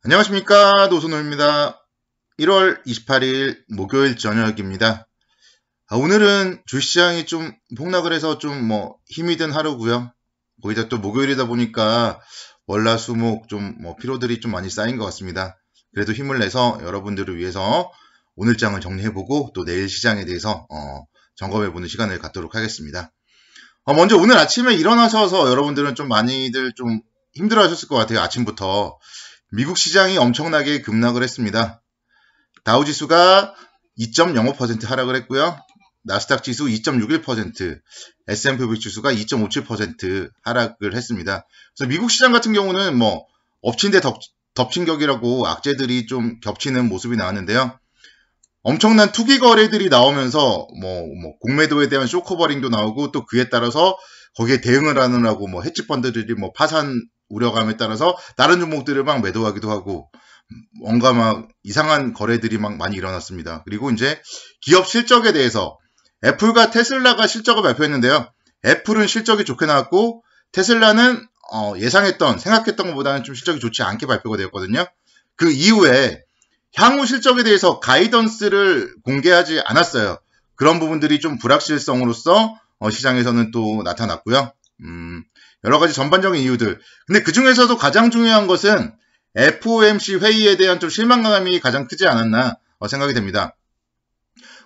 안녕하십니까, 노선호입니다. 1월 28일 목요일 저녁입니다. 오늘은 주시장이 좀 폭락을 해서 좀 힘이 든 하루고요. 거기다 또 목요일이다 보니까 월화수목 좀 피로들이 좀 많이 쌓인 것 같습니다. 그래도 힘을 내서 여러분들을 위해서 오늘 장을 정리해보고 또 내일 시장에 대해서 점검해보는 시간을 갖도록 하겠습니다. 먼저 오늘 아침에 일어나셔서 여러분들은 좀 많이들 좀 힘들어 하셨을 것 같아요. 아침부터. 미국 시장이 엄청나게 급락을 했습니다. 다우지수가 2.05% 하락을 했고요. 나스닥 지수 2.61%, S&P 지수가 2.57% 하락을 했습니다. 그래서 미국 시장 같은 경우는 엎친 데 덮친 격이라고 악재들이 좀 겹치는 모습이 나왔는데요. 엄청난 투기 거래들이 나오면서 공매도에 대한 쇼커버링도 나오고 또 그에 따라서 거기에 대응을 하느라고 헤지펀드들이 파산 우려감에 따라서 다른 종목들을 막 매도하기도 하고 뭔가 이상한 거래들이 많이 일어났습니다. 그리고 이제 기업 실적에 대해서 애플과 테슬라가 실적을 발표했는데요. 애플은 실적이 좋게 나왔고 테슬라는 생각했던 것보다는 좀 실적이 좋지 않게 발표가 되었거든요. 그 이후에 향후 실적에 대해서 가이던스를 공개하지 않았어요. 그런 부분들이 좀 불확실성으로서 시장에서는 또 나타났고요. 여러 가지 전반적인 이유들. 근데 그 중에서도 가장 중요한 것은 FOMC 회의에 대한 좀 실망감이 가장 크지 않았나 생각이 됩니다.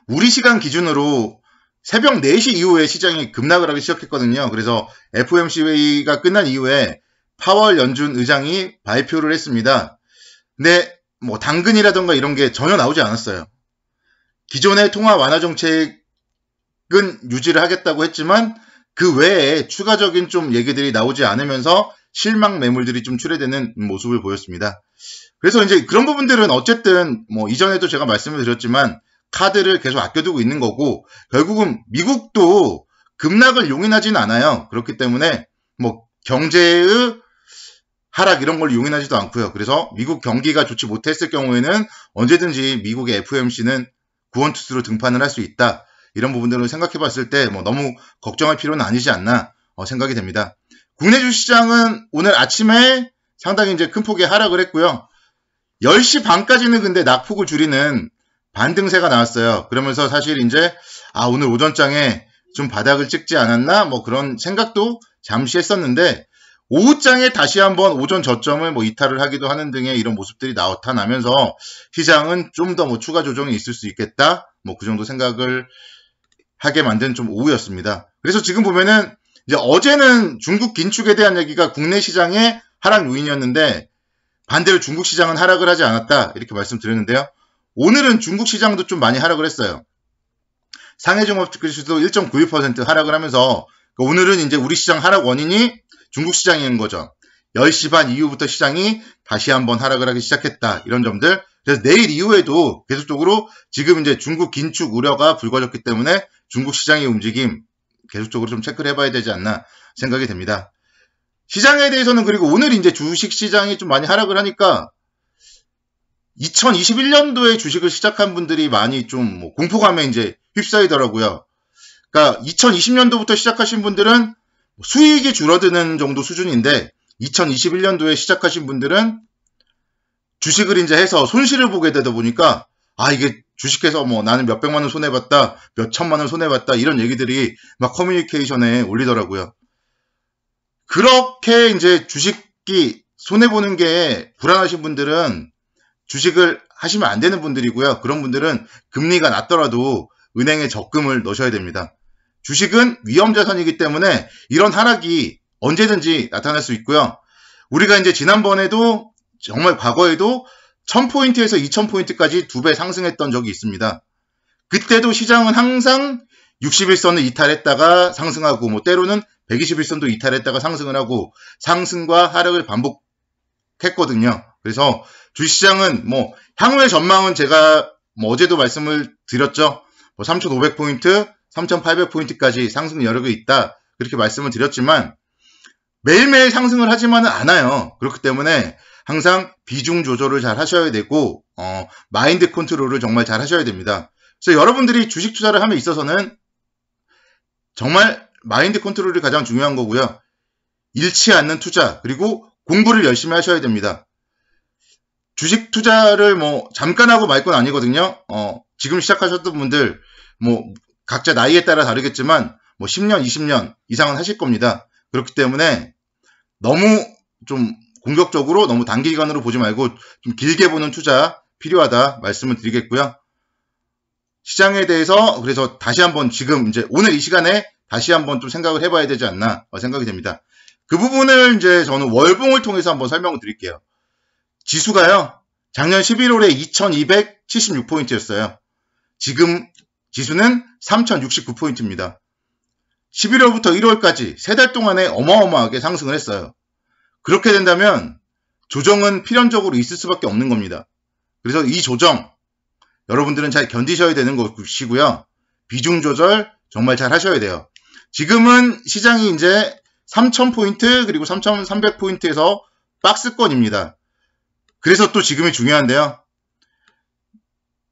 우리 시간 기준으로 새벽 4시 이후에 시장이 급락을 하기 시작했거든요. 그래서 FOMC 회의가 끝난 이후에 파월 연준 의장이 발표를 했습니다. 근데 당근이라던가 이런 게 전혀 나오지 않았어요. 기존의 통화 완화 정책은 유지를 하겠다고 했지만 그 외에 추가적인 좀 얘기들이 나오지 않으면서 실망 매물들이 좀 출회되는 모습을 보였습니다. 그래서 이제 그런 부분들은 어쨌든 이전에도 제가 말씀을 드렸지만 카드를 계속 아껴두고 있는 거고 결국은 미국도 급락을 용인하지는 않아요. 그렇기 때문에 경제의 하락 이런 걸 용인하지도 않고요. 그래서 미국 경기가 좋지 못했을 경우에는 언제든지 미국의 FOMC는 구원투수로 등판을 할 수 있다. 이런 부분들을 생각해 봤을 때 너무 걱정할 필요는 아니지 않나 생각이 됩니다. 국내 주시장은 오늘 아침에 상당히 이제 큰 폭의 하락을 했고요. 10시 반까지는 근데 낙폭을 줄이는 반등세가 나왔어요. 그러면서 사실 이제 오늘 오전장에 좀 바닥을 찍지 않았나 그런 생각도 잠시 했었는데 오후장에 다시 한번 오전 저점을 이탈을 하기도 하는 등의 이런 모습들이 나타나면서 시장은 좀 더 추가 조정이 있을 수 있겠다. 그 정도 생각을 하게 만든 좀 오후였습니다. 그래서 지금 보면은 이제 어제는 중국 긴축에 대한 얘기가 국내 시장의 하락 요인이었는데 반대로 중국 시장은 하락을 하지 않았다 이렇게 말씀드렸는데요. 오늘은 중국 시장도 좀 많이 하락을 했어요. 상해종합지수도 1.91% 하락을 하면서 오늘은 이제 우리 시장 하락 원인이 중국 시장인 거죠. 10시 반 이후부터 시장이 다시 한번 하락을 하기 시작했다. 이런 점들. 그래서 내일 이후에도 계속적으로 지금 이제 중국 긴축 우려가 불거졌기 때문에 중국 시장의 움직임 계속적으로 좀 체크를 해봐야 되지 않나 생각이 됩니다. 시장에 대해서는 그리고 오늘 이제 주식 시장이 좀 많이 하락을 하니까 2021년도에 주식을 시작한 분들이 많이 좀 공포감에 이제 휩싸이더라고요. 그러니까 2020년도부터 시작하신 분들은 수익이 줄어드는 정도 수준인데 2021년도에 시작하신 분들은 주식을 이제 해서 손실을 보게 되다 보니까 이게 주식해서 나는 몇백만 원 손해봤다, 몇천만 원 손해봤다 이런 얘기들이 막 커뮤니케이션에 올리더라고요. 그렇게 이제 주식이 손해보는 게 불안하신 분들은 주식을 하시면 안 되는 분들이고요. 그런 분들은 금리가 낮더라도 은행에 적금을 넣으셔야 됩니다. 주식은 위험자산이기 때문에 이런 하락이 언제든지 나타날 수 있고요. 우리가 이제 지난번에도 정말 과거에도 1000포인트에서 2000포인트까지 2배 상승했던 적이 있습니다. 그때도 시장은 항상 61선을 이탈했다가 상승하고 때로는 121선도 이탈했다가 상승을 하고 상승과 하락을 반복했거든요. 그래서 주시장은 향후의 전망은 제가 어제도 말씀을 드렸죠. 3500포인트, 3800포인트까지 상승 여력이 있다. 그렇게 말씀을 드렸지만 매일매일 상승을 하지만은 않아요. 그렇기 때문에 항상 비중 조절을 잘 하셔야 되고 마인드 컨트롤을 정말 잘 하셔야 됩니다. 그래서 여러분들이 주식 투자를 함에 있어서는 정말 마인드 컨트롤이 가장 중요한 거고요. 잃지 않는 투자 그리고 공부를 열심히 하셔야 됩니다. 주식 투자를 뭐 잠깐 하고 말 건 아니거든요. 지금 시작하셨던 분들 뭐 각자 나이에 따라 다르겠지만 뭐 10년, 20년 이상은 하실 겁니다. 그렇기 때문에 너무 좀 공격적으로 너무 단기간으로 보지 말고 좀 길게 보는 투자 필요하다 말씀을 드리겠고요. 시장에 대해서 그래서 다시 한번 지금 이제 오늘 이 시간에 다시 한번 좀 생각을 해봐야 되지 않나 생각이 됩니다. 그 부분을 이제 저는 월봉을 통해서 한번 설명을 드릴게요. 지수가요, 작년 11월에 2276포인트였어요. 지금 지수는 3069포인트입니다. 11월부터 1월까지 3달 동안에 어마어마하게 상승을 했어요. 그렇게 된다면 조정은 필연적으로 있을 수밖에 없는 겁니다. 그래서 이 조정 여러분들은 잘 견디셔야 되는 것이고요. 비중 조절 정말 잘 하셔야 돼요. 지금은 시장이 이제 3000포인트 그리고 3300포인트에서 박스권입니다. 그래서 또 지금이 중요한데요.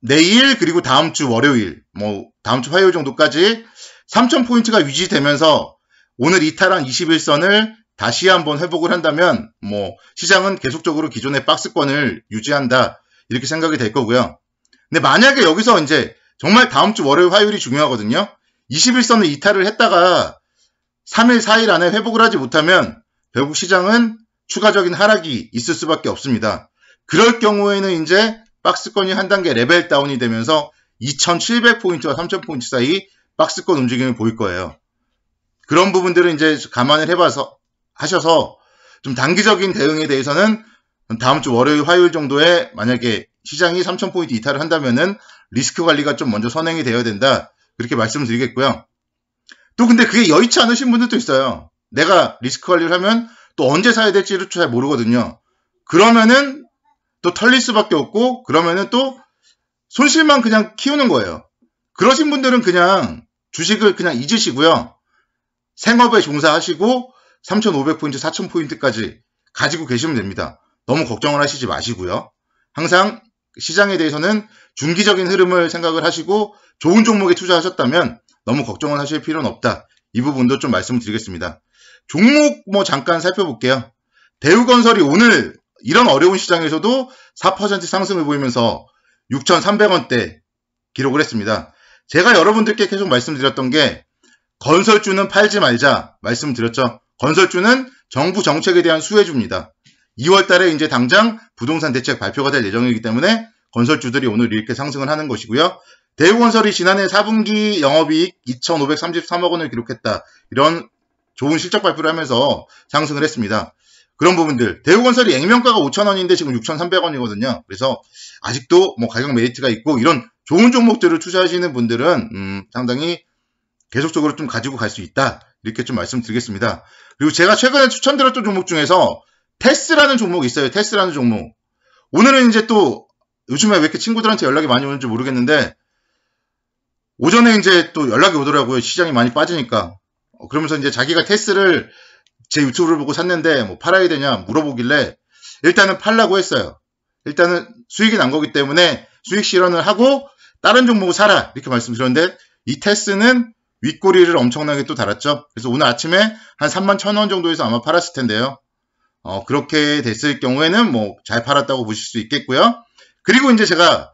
내일 그리고 다음 주 월요일, 뭐 다음 주 화요일 정도까지 3000포인트가 유지되면서 오늘 이탈한 21선을 다시 한번 회복을 한다면 뭐 시장은 계속적으로 기존의 박스권을 유지한다 이렇게 생각이 될 거고요. 근데 만약에 여기서 이제 정말 다음 주 월요일 화요일이 중요하거든요. 21선을 이탈을 했다가 3일 4일 안에 회복을 하지 못하면 결국 시장은 추가적인 하락이 있을 수밖에 없습니다. 그럴 경우에는 이제 박스권이 한 단계 레벨 다운이 되면서 2700포인트와 3000포인트 사이 박스권 움직임을 보일 거예요. 그런 부분들은 이제 감안을 해봐서 하셔서 좀 단기적인 대응에 대해서는 다음 주 월요일 화요일 정도에 만약에 시장이 3000포인트 이탈을 한다면은 리스크 관리가 좀 먼저 선행이 되어야 된다. 그렇게 말씀을 드리겠고요. 또 근데 그게 여의치 않으신 분들도 있어요. 내가 리스크 관리를 하면 또 언제 사야 될지를 잘 모르거든요. 그러면은 또 털릴 수밖에 없고 그러면은 또 손실만 그냥 키우는 거예요. 그러신 분들은 그냥 주식을 그냥 잊으시고요. 생업에 종사하시고 3500포인트, 4000포인트까지 가지고 계시면 됩니다. 너무 걱정을 하시지 마시고요. 항상 시장에 대해서는 중기적인 흐름을 생각을 하시고 좋은 종목에 투자하셨다면 너무 걱정을 하실 필요는 없다. 이 부분도 좀 말씀을 드리겠습니다. 종목 뭐 잠깐 살펴볼게요. 대우건설이 오늘 이런 어려운 시장에서도 4% 상승을 보이면서 6,300원대 기록을 했습니다. 제가 여러분들께 계속 말씀드렸던 게 건설주는 팔지 말자 말씀드렸죠. 건설주는 정부 정책에 대한 수혜주입니다. 2월 달에 이제 당장 부동산 대책 발표가 될 예정이기 때문에 건설주들이 오늘 이렇게 상승을 하는 것이고요. 대우건설이 지난해 4분기 영업이익 2,533억 원을 기록했다. 이런 좋은 실적 발표를 하면서 상승을 했습니다. 그런 부분들. 대우건설이 액면가가 5,000원인데 지금 6,300원이거든요. 그래서 아직도 뭐 가격 메리트가 있고 이런 좋은 종목들을 투자하시는 분들은 상당히 계속적으로 좀 가지고 갈 수 있다. 이렇게 좀 말씀드리겠습니다. 그리고 제가 최근에 추천드렸던 종목 중에서 테스라는 종목이 있어요. 테스라는 종목. 오늘은 이제 또 요즘에 왜 이렇게 친구들한테 연락이 많이 오는지 모르겠는데 오전에 이제 또 연락이 오더라고요. 시장이 많이 빠지니까. 그러면서 이제 자기가 테스를 제 유튜브를 보고 샀는데 뭐 팔아야 되냐 물어보길래 일단은 팔라고 했어요. 일단은 수익이 난 거기 때문에 수익 실현을 하고 다른 종목을 사라 이렇게 말씀드렸는데 이 테스는 윗꼬리를 엄청나게 또 달았죠. 그래서 오늘 아침에 한 31,000원 정도에서 아마 팔았을 텐데요. 그렇게 됐을 경우에는 뭐 잘 팔았다고 보실 수 있겠고요. 그리고 이제 제가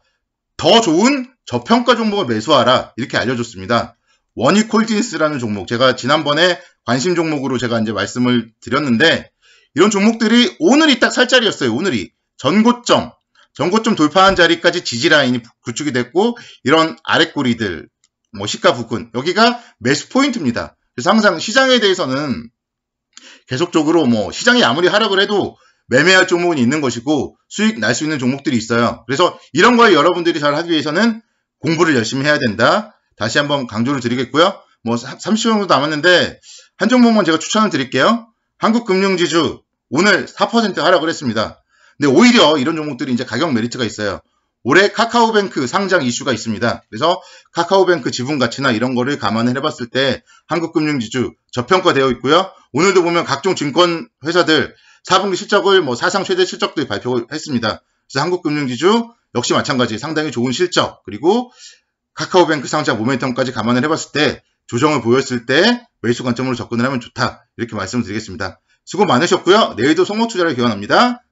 더 좋은 저평가 종목을 매수하라 이렇게 알려줬습니다. 원익홀딩스라는 종목 제가 지난번에 관심 종목으로 제가 이제 말씀을 드렸는데 이런 종목들이 오늘이 딱 살 자리였어요. 오늘이 전고점 돌파한 자리까지 지지 라인이 구축이 됐고 이런 아랫꼬리들 뭐 시가 부근 여기가 매수 포인트입니다. 그래서 항상 시장에 대해서는 계속적으로 뭐 시장이 아무리 하락을 해도 매매할 종목은 있는 것이고 수익 날 수 있는 종목들이 있어요. 그래서 이런 걸 여러분들이 잘 하기 위해서는 공부를 열심히 해야 된다. 다시 한번 강조를 드리겠고요. 뭐 30분 정도 남았는데 한 종목만 제가 추천을 드릴게요. 한국금융지주 오늘 4% 하락을 했습니다. 근데 오히려 이런 종목들이 이제 가격 메리트가 있어요. 올해 카카오뱅크 상장 이슈가 있습니다. 그래서 카카오뱅크 지분 가치나 이런 거를 감안을 해봤을 때 한국금융지주 저평가되어 있고요. 오늘도 보면 각종 증권 회사들 4분기 실적을 뭐 사상 최대 실적들 발표했습니다. 그래서 한국금융지주 역시 마찬가지 상당히 좋은 실적 그리고 카카오뱅크 상장 모멘텀까지 감안을 해봤을 때 조정을 보였을 때 매수 관점으로 접근을 하면 좋다. 이렇게 말씀드리겠습니다. 수고 많으셨고요. 내일도 성공투자를 기원합니다.